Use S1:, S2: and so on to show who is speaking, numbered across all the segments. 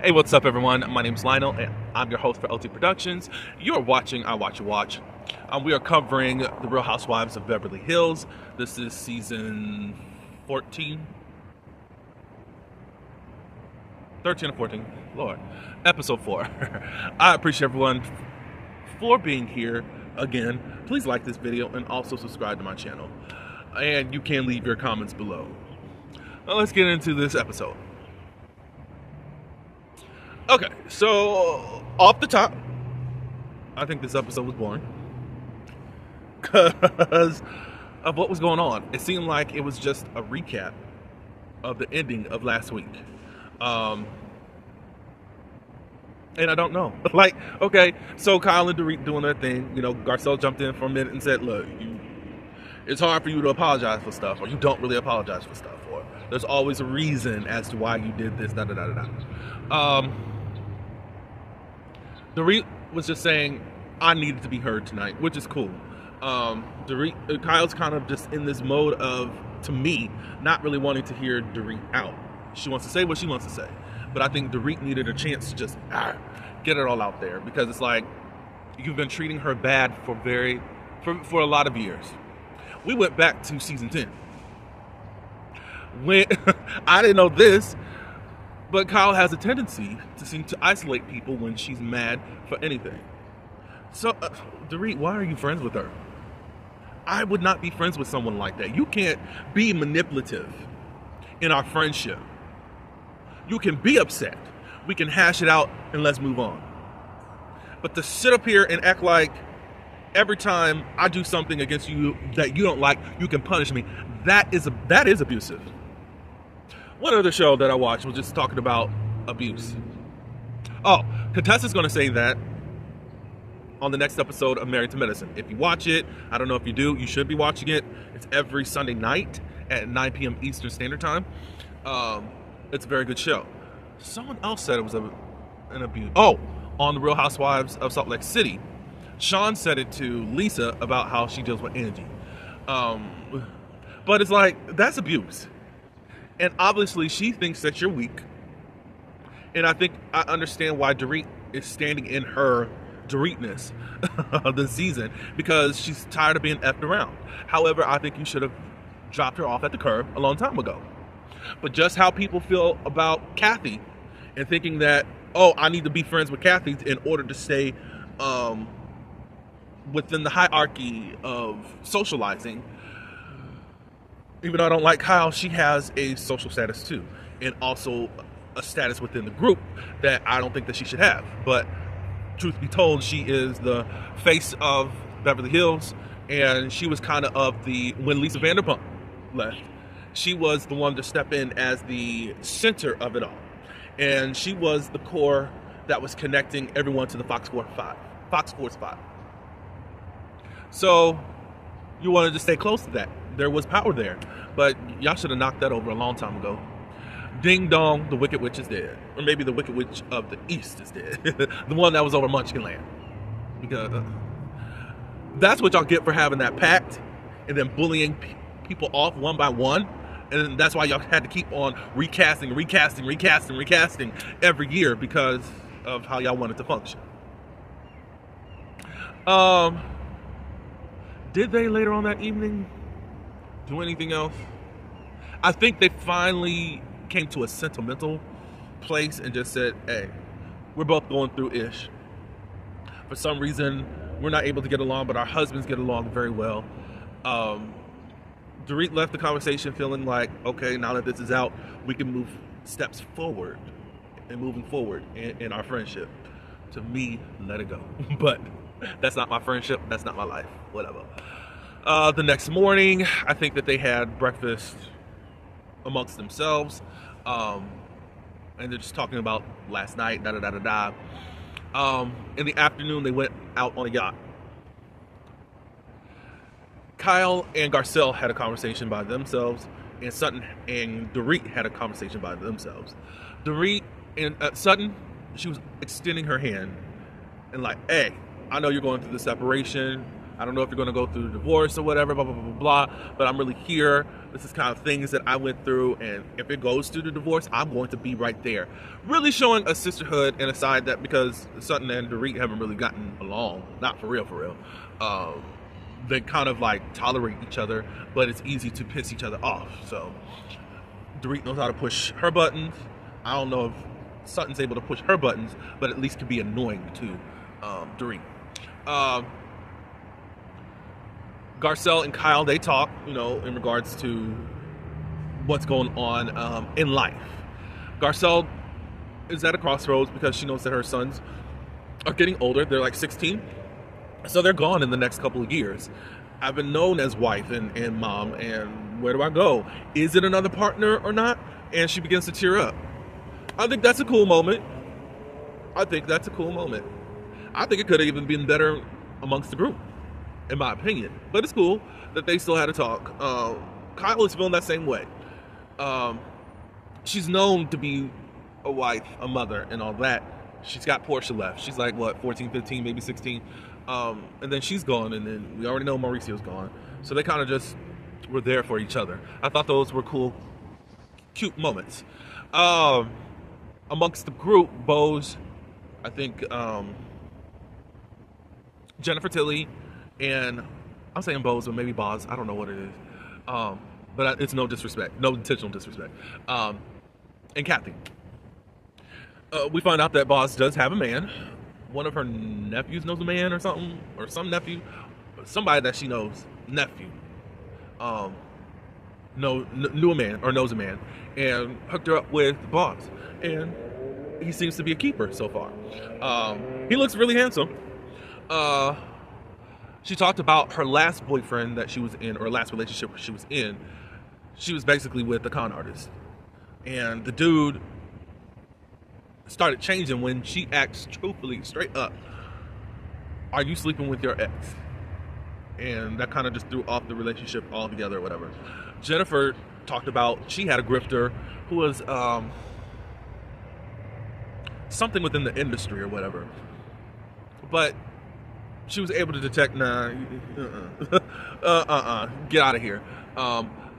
S1: Hey, what's up, everyone? My name's Lionel, and I'm your host for LT Productions. You're watching I Watch You Watch. We are covering The Real Housewives of Beverly Hills. This is season 14. 13 or 14. Lord. Episode 4. I appreciate everyone for being here again. Please like this video and also subscribe to my channel. And you can leave your comments below. Now let's get into this episode. Okay, so off the top, I think this episode was boring because of what was going on. It seemed like it was just a recap of the ending of last week. And I don't know. Like, okay, so Kyle and Dorit doing their thing. You know, Garcelle jumped in for a minute and said, look, it's hard for you to apologize for stuff, or you don't really apologize for stuff, or there's always a reason as to why you did this, da-da-da-da-da. Dorit was just saying, I needed to be heard tonight, which is cool. Kyle's kind of just in this mode of, to me, not really wanting to hear Dorit out. She wants to say what she wants to say. But I think Dorit needed a chance to just get it all out there. Because it's like, you've been treating her bad for a lot of years. We went back to season 10. When I didn't know this, but Kyle has a tendency to seem to isolate people when she's mad for anything. So, Dorit, why are you friends with her? I would not be friends with someone like that. You can't be manipulative in our friendship. You can be upset. We can hash it out and let's move on. But to sit up here and act like every time I do something against you that you don't like, you can punish me, that is abusive. One other show that I watched was just talking about abuse. Oh, Contessa's going to say that on the next episode of Married to Medicine. If you watch it, I don't know if you do, you should be watching it. It's every Sunday night at 9 p.m. Eastern Standard Time. It's a very good show. Someone else said it was an abuse. Oh, on The Real Housewives of Salt Lake City, Sean said it to Lisa about how she deals with energy. But it's like, that's abuse. And obviously, she thinks that you're weak. And I think I understand why Dorit is standing in her Doritness of the season, because she's tired of being effed around. However, I think you should have dropped her off at the curb a long time ago. But just how people feel about Kathy and thinking that, oh, I need to be friends with Kathy in order to stay within the hierarchy of socializing. Even though I don't like Kyle, she has a social status too, and also a status within the group that I don't think that she should have. But truth be told, she is the face of Beverly Hills, and she was kind of when Lisa Vanderpump left, she was the one to step in as the center of it all. And she was the core that was connecting everyone to the Fox Force 5. So you wanted to stay close to that. There was power there, but y'all should have knocked that over a long time ago. Ding dong, the Wicked Witch is dead. Or maybe the Wicked Witch of the East is dead. The one that was over Munchkinland. Because that's what y'all get for having that pact and then bullying people off one by one. And that's why y'all had to keep on recasting every year, because of how y'all wanted to function. Did they later on that evening do anything else? I think they finally came to a sentimental place and just said, hey, we're both going through ish. For some reason, we're not able to get along, but our husbands get along very well. Dorit left the conversation feeling like, okay, now that this is out, we can move steps forward and moving forward in our friendship. To me, let it go. But that's not my friendship. That's not my life. Whatever. The next morning, I think that they had breakfast amongst themselves. And they're just talking about last night, da-da-da-da-da. In the afternoon, they went out on a yacht. Kyle and Garcelle had a conversation by themselves, and Sutton and Dorit had a conversation by themselves. Dorit and Sutton, she was extending her hand and like, hey, I know you're going through the separation. I don't know if you're going to go through the divorce or whatever, blah, blah, blah, blah, blah, but I'm really here. This is kind of things that I went through, and if it goes through the divorce, I'm going to be right there. Really showing a sisterhood and a side that, because Sutton and Dorit haven't really gotten along, not for real, they kind of like tolerate each other, but it's easy to piss each other off. So Dorit knows how to push her buttons. I don't know if Sutton's able to push her buttons, but at least can be annoying to Dorit. Garcelle and Kyle, they talk, in regards to what's going on in life. Garcelle is at a crossroads because she knows that her sons are getting older. They're like 16. So they're gone in the next couple of years. I've been known as wife and mom, and where do I go? Is it another partner or not? And she begins to tear up. I think that's a cool moment. I think it could have even been better amongst the group, in my opinion. But it's cool that they still had a talk. Kyle is feeling that same way. She's known to be a wife, a mother, and all that. She's got Portia left. She's like, 14, 15, maybe 16. And then she's gone, and then we already know Mauricio's gone. So they kind of just were there for each other. I thought those were cool, cute moments. Amongst the group, Bose, I think Jennifer Tilly, and I'm saying Bose, but maybe Boz. I don't know what it is. But it's no disrespect, no intentional disrespect. And Kathy. We find out that Boz does have a man. One of her nephews knows a man or something, or some nephew, somebody that she knows, nephew, knew a man or knows a man, and hooked her up with Boz. And he seems to be a keeper so far. He looks really handsome. She talked about her last boyfriend that she was in, or last relationship she was in. She was basically with a con artist. And the dude started changing when she asked truthfully, straight up, are you sleeping with your ex? And that kind of just threw off the relationship altogether or whatever. Jennifer talked about she had a grifter who was something within the industry or whatever. But she was able to detect, get out of here.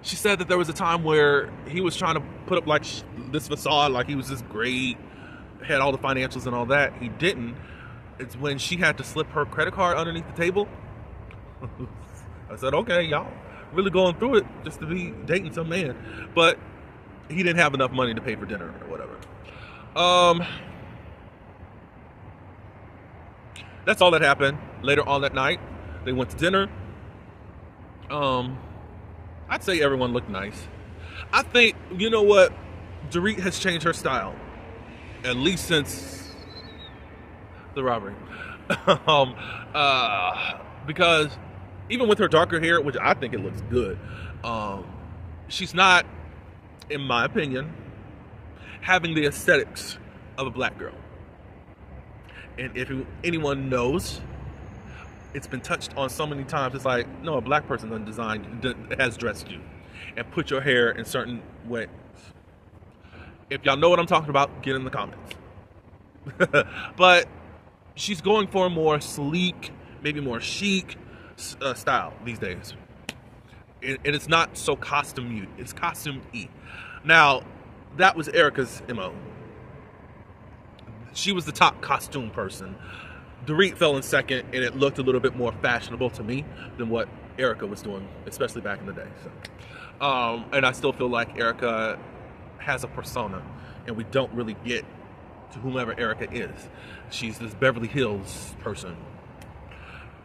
S1: She said that there was a time where he was trying to put up like this facade, like he was this great, had all the financials and all that. He didn't. It's when she had to slip her credit card underneath the table. I said, okay, y'all really going through it just to be dating some man. But he didn't have enough money to pay for dinner or whatever. That's all that happened. Later on that night, they went to dinner. I'd say everyone looked nice. I think, you know what? Dorit has changed her style. At least since the robbery. Because even with her darker hair, which I think it looks good, she's not, in my opinion, having the aesthetics of a black girl. And if anyone knows, it's been touched on so many times. It's like, no, a black person has dressed you and put your hair in certain ways. If y'all know what I'm talking about, get in the comments. But she's going for a more sleek, maybe more chic style these days. And it's not so costume-y. It's costume-y. Now, that was Erica's MO. She was the top costume person. Dorit fell in second, and it looked a little bit more fashionable to me than what Erica was doing, especially back in the day. So, and I still feel like Erica has a persona, and we don't really get to whomever Erica is. She's this Beverly Hills person.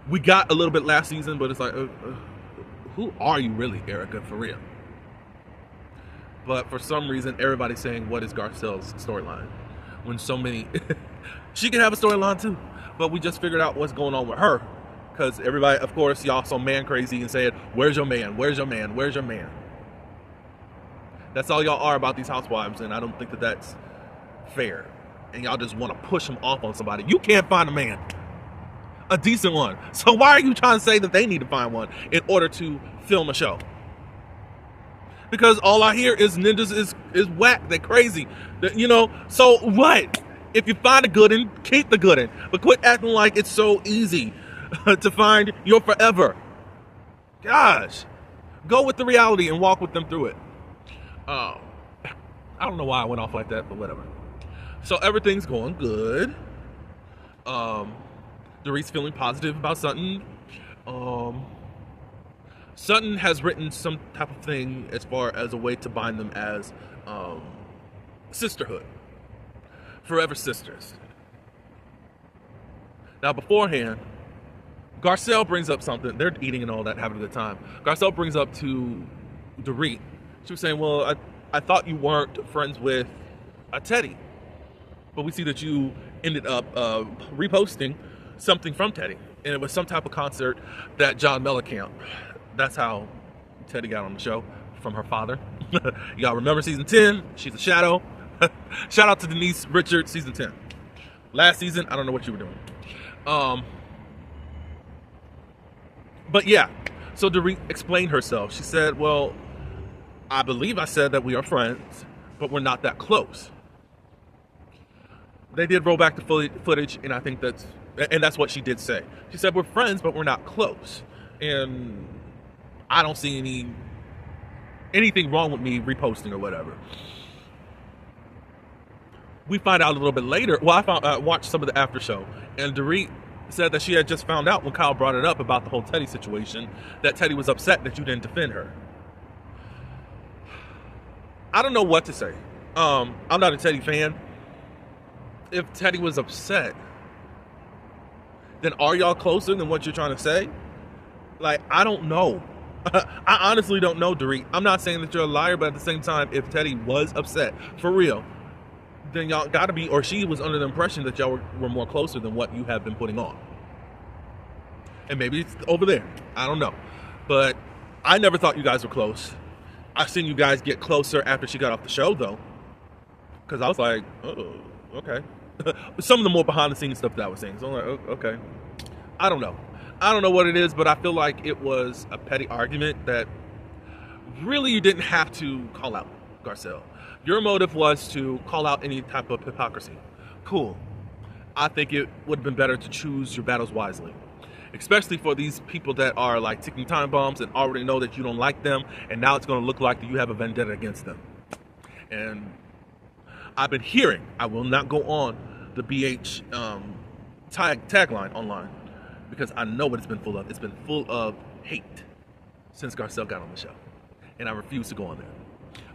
S1: We got a little bit last season, but it's like, who are you really, Erica, for real? But for some reason, everybody's saying, what is Garcelle's storyline? When so many, she can have a storyline too, but we just figured out what's going on with her. Because everybody, of course, y'all so man crazy and said, where's your man? Where's your man? Where's your man? That's all y'all are about these housewives, and I don't think that that's fair. And y'all just want to push them off on somebody. You can't find a man, a decent one. So why are you trying to say that they need to find one in order to film a show? Because all I hear is ninjas is whack. They're crazy. So what? If you find a good one, keep the good one. But quit acting like it's so easy. to find your forever. Gosh, go with the reality and walk with them through it. I don't know why I went off like that, but whatever. So everything's going good. Dorit's feeling positive about Sutton. Sutton has written some type of thing as far as a way to bind them as sisterhood. Forever sisters. Now beforehand, Garcelle brings up something. They're eating and all that, having a good time. Garcelle brings up to Dorit. She was saying, well, I thought you weren't friends with Teddy. But we see that you ended up reposting something from Teddy. And it was some type of concert that John Mellencamp. That's how Teddy got on the show, from her father. Y'all remember season 10? She's a shadow. Shout out to Denise Richards, season 10. Last season, I don't know what you were doing. But yeah, so Dorit explained herself. She said, well, I believe I said that we are friends, but we're not that close. They did roll back the footage, and I think that's what she did say. She said, we're friends, but we're not close. And I don't see anything wrong with me reposting or whatever. We find out a little bit later. Well, I watched some of the after show, and Dorit said that she had just found out when Kyle brought it up about the whole Teddy situation, that Teddy was upset that you didn't defend her. I don't know what to say. I'm not a Teddy fan. If Teddy was upset, then are y'all closer than what you're trying to say? Like, I don't know. I honestly don't know, Dorit. I'm not saying that you're a liar, but at the same time, if Teddy was upset, for real, then y'all gotta be, or she was under the impression that y'all were more closer than what you have been putting on. And maybe it's over there. I don't know. But I never thought you guys were close. I've seen you guys get closer after she got off the show, though. Because I was like, oh, okay. Some of the more behind the scenes stuff that I was saying. So I'm like, oh, okay. I don't know. I don't know what it is, but I feel like it was a petty argument that really you didn't have to call out Garcelle. Your motive was to call out any type of hypocrisy. Cool. I think it would have been better to choose your battles wisely. Especially for these people that are like ticking time bombs and already know that you don't like them, and now it's going to look like that you have a vendetta against them. And I've been hearing, I will not go on the BH tagline online, because I know what it's been full of. It's been full of hate since Garcelle got on the show. And I refuse to go on there.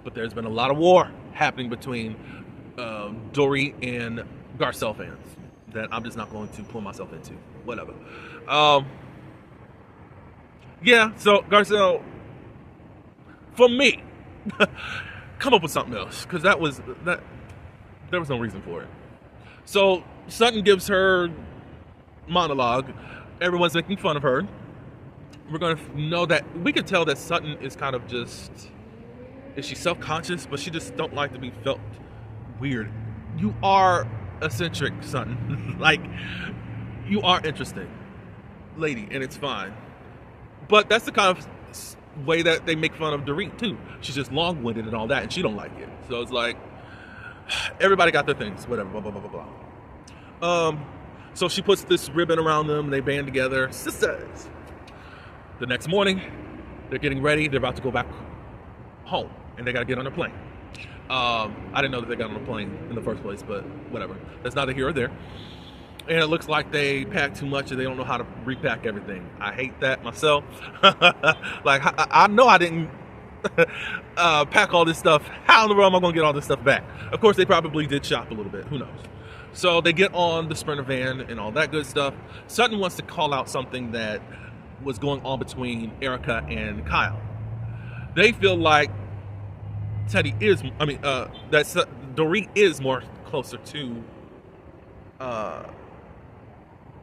S1: But there's been a lot of war happening between Dorit and Garcelle fans that I'm just not going to pull myself into. Whatever. Yeah, so Garcelle, for me, come up with something else, because there was no reason for it. So Sutton gives her monologue. Everyone's making fun of her. We're going to know that, we can tell that Sutton is kind of just, is she self-conscious? But she just don't like to be felt weird. You are eccentric, Sutton. Like, you are interesting, lady, and it's fine. But that's the kind of way that they make fun of Dorit, too. She's just long-winded and all that, and she don't like it. So it's like, everybody got their things, whatever, blah, blah, blah, blah, blah. So she puts this ribbon around them, and they band together, sisters. The next morning, they're getting ready. They're about to go back home, and they got to get on a plane. I didn't know that they got on a plane in the first place, but whatever. That's neither here or there. And it looks like they packed too much, and they don't know how to repack everything. I hate that myself. Like, I know I didn't pack all this stuff. How in the world am I going to get all this stuff back? Of course, they probably did shop a little bit. Who knows? So they get on the Sprinter van and all that good stuff. Sutton wants to call out something that was going on between Erica and Kyle. They feel like that Dorit is more closer to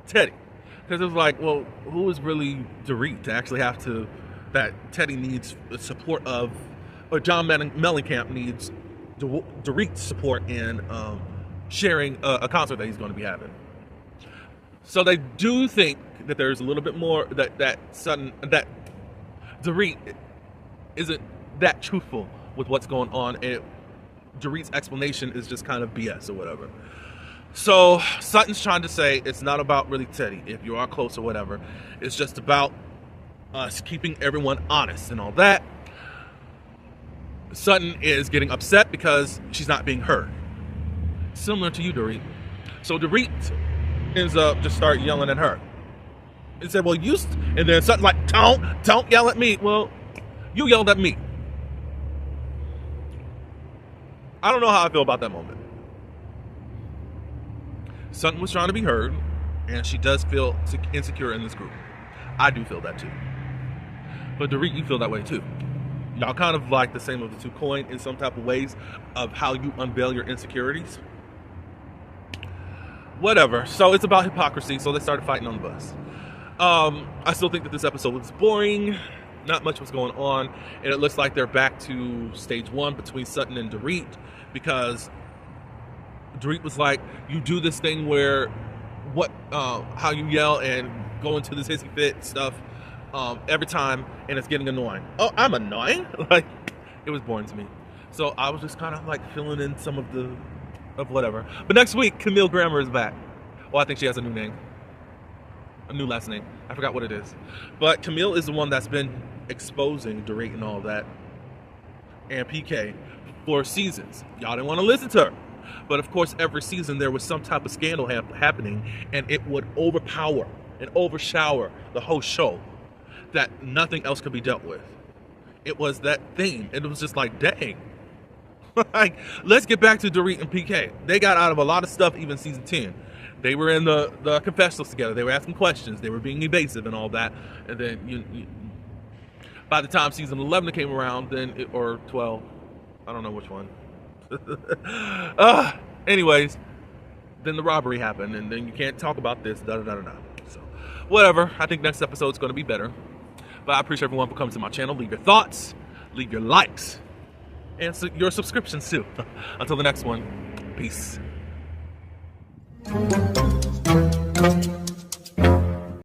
S1: Teddy. Because it was like, well, who is really Dorit to actually have to, that Teddy needs the support of, or John Mellencamp needs Dorit's support in sharing a concert that he's going to be having. So they do think that there's a little bit more, that Dorit isn't that truthful with what's going on, and Dorit's explanation is just kind of BS or whatever. So Sutton's trying to say it's not about really Teddy, if you are close or whatever. It's just about us keeping everyone honest and all that. Sutton is getting upset because she's not being heard. Similar to you, Dorit. So Dorit ends up just start yelling at her. And said, well, and then Sutton's like, don't yell at me. Well, you yelled at me. I don't know how I feel about that moment. Sutton was trying to be heard, and she does feel insecure in this group. I do feel that too. But Dorit, you feel that way too. Y'all kind of like the same of the two coin in some type of ways of how you unveil your insecurities. Whatever. So it's about hypocrisy, so they started fighting on the bus. I still think that this episode was boring. Not much was going on, and it looks like they're back to stage one between Sutton and Dorit, because Dorit was like, you do this thing where how you yell and go into this hissy fit stuff every time, and it's getting annoying. Oh, I'm annoying? Like, it was boring to me. So I was just kind of like filling in some of whatever. But next week, Camille Grammer is back. Well, I think she has a new name. A new last name. I forgot what it is. But Camille is the one that's been exposing Dorit and all that, and PK, for seasons. Y'all didn't want to listen to her. But of course, every season there was some type of scandal happening, and it would overpower and overshower the whole show, that nothing else could be dealt with. It was that theme. It was just like, dang. Like, let's get back to Dorit and PK. They got out of a lot of stuff, even season 10. They were in the confessionals together. They were asking questions. They were being evasive and all that. And then by the time season 11 came around, or 12, I don't know which one. Anyways, then the robbery happened, and then you can't talk about this, da-da-da-da-da. So, whatever. I think next episode's going to be better. But I appreciate everyone for coming to my channel. Leave your thoughts, leave your likes, and your subscriptions too. Until the next one, peace.